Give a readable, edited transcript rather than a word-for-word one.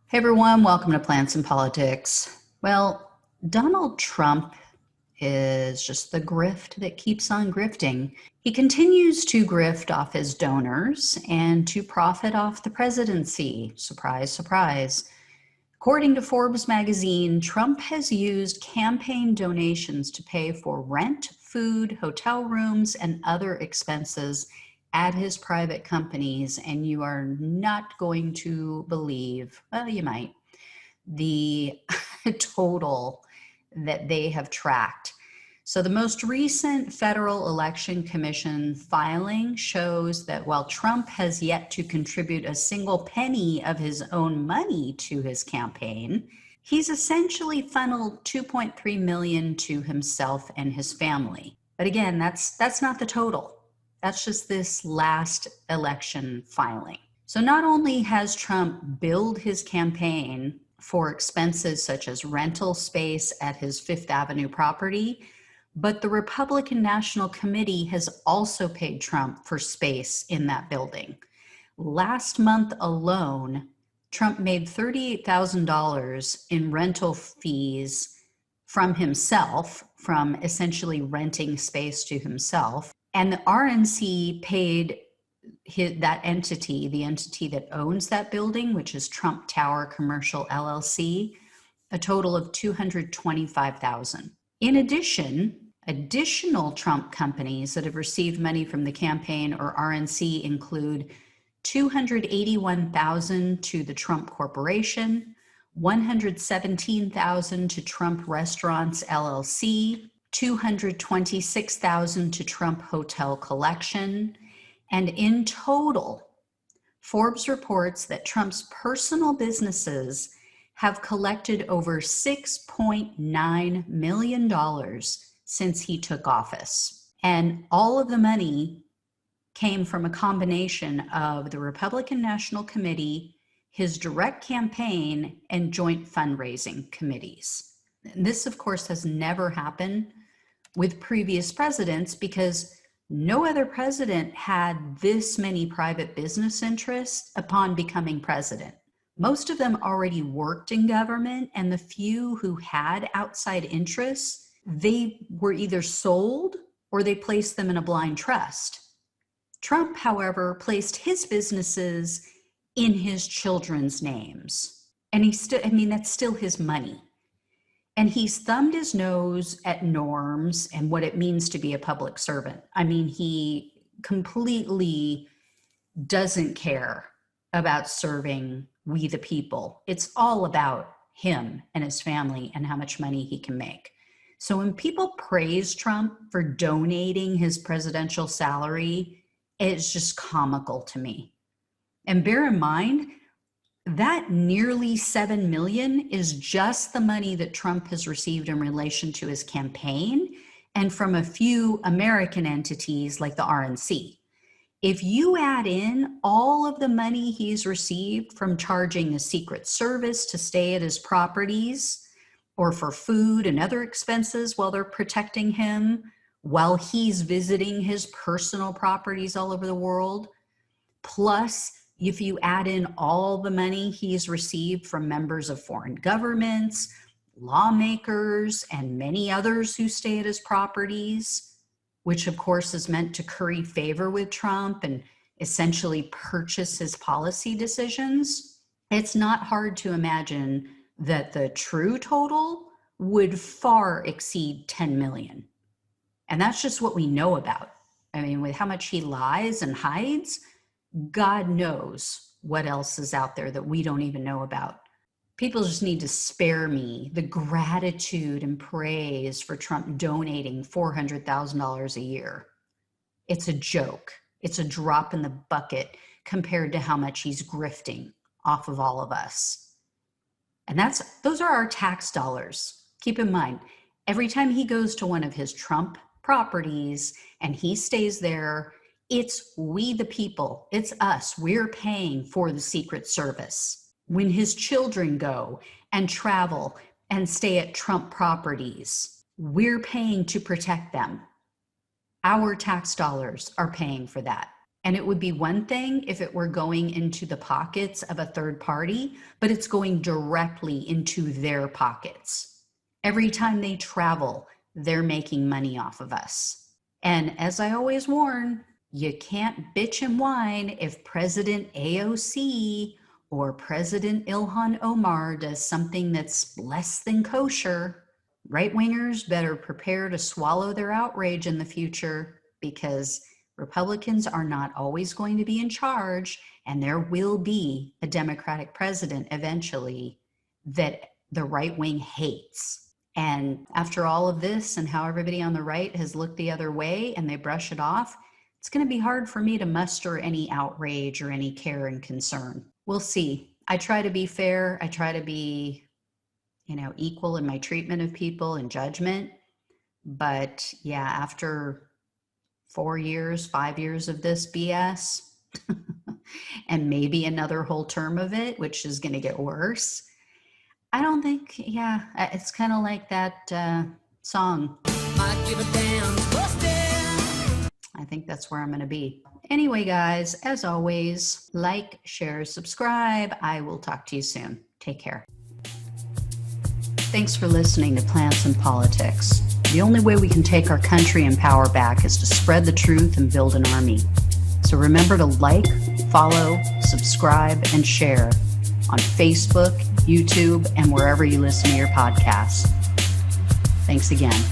Hey everyone, welcome to Plants and Politics. Well, Donald Trump is just the grift that keeps on grifting. He continues to grift off his donors and to profit off the presidency. Surprise, surprise. According to Forbes magazine, Trump has used campaign donations to pay for rent, food, hotel rooms, and other expenses at his private companies. And you are not going to believe, well, you might, the total that they have tracked. So the most recent Federal Election Commission filing shows that while Trump has yet to contribute a single penny of his own money to his campaign, he's essentially funneled 2.3 million to himself and his family. But again, that's not the total. That's just this last election filing. So not only has Trump billed his campaign for expenses such as rental space at his Fifth Avenue property, but the Republican National Committee has also paid Trump for space in that building. Last month alone, Trump made $38,000 in rental fees from himself, from essentially renting space to himself. And the RNC paid that entity, the entity that owns that building, which is Trump Tower Commercial LLC, a total of $225,000. In addition, additional Trump companies that have received money from the campaign or RNC include $281,000 to the Trump Corporation, $117,000 to Trump Restaurants LLC, $226,000 to Trump Hotel Collection, and in total, Forbes reports that Trump's personal businesses have collected over $6.9 million since he took office. And all of the money came from a combination of the Republican National Committee, his direct campaign, and joint fundraising committees. This, of course, has never happened with previous presidents because no other president had this many private business interests upon becoming president. Most of them already worked in government, and the few who had outside interests, they were either sold or they placed them in a blind trust. Trump, however, placed his businesses in his children's names. And that's still his money. And he's thumbed his nose at norms and what it means to be a public servant. He completely doesn't care about serving we the people. It's all about him and his family and how much money he can make. So when people praise Trump for donating his presidential salary, it's just comical to me. And bear in mind, that nearly $7 million is just the money that Trump has received in relation to his campaign and from a few American entities like the RNC. If you add in all of the money he's received from charging the Secret Service to stay at his properties or for food and other expenses while they're protecting him, while he's visiting his personal properties all over the world, plus if you add in all the money he's received from members of foreign governments, lawmakers, and many others who stay at his properties, which of course is meant to curry favor with Trump and essentially purchase his policy decisions, it's not hard to imagine that the true total would far exceed 10 million. And that's just what we know about. With how much he lies and hides, God knows what else is out there that we don't even know about. People just need to spare me the gratitude and praise for Trump donating $400,000 a year. It's a joke. It's a drop in the bucket compared to how much he's grifting off of all of us. And those are our tax dollars. Keep in mind, every time he goes to one of his Trump properties and he stays there, it's we the people, it's us, we're paying for the Secret Service. When his children go and travel and stay at Trump properties, we're paying to protect them. Our tax dollars are paying for that. And it would be one thing if it were going into the pockets of a third party, but it's going directly into their pockets. Every time they travel, they're making money off of us. And as I always warn, you can't bitch and whine if President AOC or President Ilhan Omar does something that's less than kosher. Right-wingers better prepare to swallow their outrage in the future, because Republicans are not always going to be in charge, and there will be a Democratic president eventually that the right wing hates. And after all of this and how everybody on the right has looked the other way and they brush it off, it's going to be hard for me to muster any outrage or any care and concern. We'll see. I try to be fair. I try to be, equal in my treatment of people and judgment. But yeah, after 4 years, 5 years of this BS, and maybe another whole term of it, which is going to get worse, I don't think, it's kind of like that song. I give a damn, busted. I think that's where I'm going to be. Anyway, guys, as always, like, share, subscribe. I will talk to you soon. Take care. Thanks for listening to Plants and Politics. The only way we can take our country and power back is to spread the truth and build an army. So remember to like, follow, subscribe, and share on Facebook, YouTube, and wherever you listen to your podcasts. Thanks again.